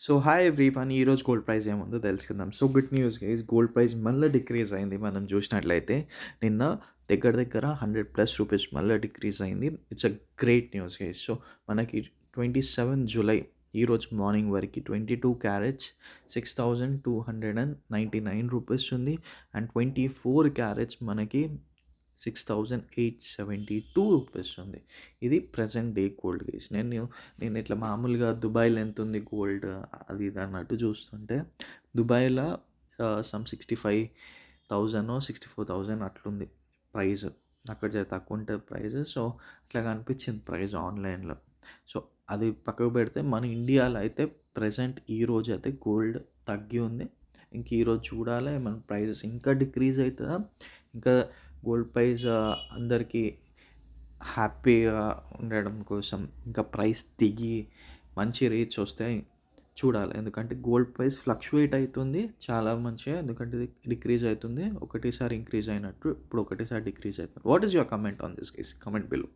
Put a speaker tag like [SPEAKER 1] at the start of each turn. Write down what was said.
[SPEAKER 1] So hi everyone. ఈరోజు gold price ఏముందో తెలుసుకుందాం. So good news guys, gold price మళ్ళీ డిక్రీజ్ అయింది. మనం చూసినట్లయితే నిన్న దగ్గర దగ్గర 100+ రూపీస్ మళ్ళీ డిక్రీజ్ అయింది. It's a great news guys. So మనకి 27 జూలై ఈరోజు మార్నింగ్ వరకు 22 క్యారెట్స్ 6299 రూపీస్ ఉంది. అండ్ 24 క్యారెట్స్ మనకి 6872 రూపీస్ ఉంది. ఇది ప్రజెంట్ డే గోల్డ్ గేజ్. నేను ఇట్లా మామూలుగా దుబాయ్లో ఎంత ఉంది గోల్డ్ అది ఇది అన్నట్టు చూస్తుంటే దుబాయ్లో 65,000 64,000 అట్లుంది ప్రైస్. అక్కడ తక్కువ ఉంటుంది ప్రైస్. సో అట్లా కనిపించింది ప్రైస్ ఆన్లైన్లో. సో అది పక్కకు పెడితే మన ఇండియాలో అయితే ప్రజెంట్ ఈరోజు అయితే గోల్డ్ తగ్గి ఉంది. ఇంక ఈరోజు చూడాలి మన ప్రైజెస్ ఇంకా డిక్రీజ్ అవుతుందా, ఇంకా గోల్డ్ ప్రైస్ అందరికీ హ్యాపీగా ఉండడం కోసం ఇంకా ప్రైస్ దిగి మంచి రేట్స్ వస్తాయి చూడాలి. ఎందుకంటే గోల్డ్ ప్రైస్ ఫ్లక్చువేట్ అవుతుంది చాలా మంచిగా. ఎందుకంటే ఇది డిక్రీజ్ అవుతుంది, ఒకటేసారి ఇంక్రీజ్ అయినట్టు ఇప్పుడు ఒకటేసారి డిక్రీజ్ అవుతుంది. What is your comment on this case? Comment below.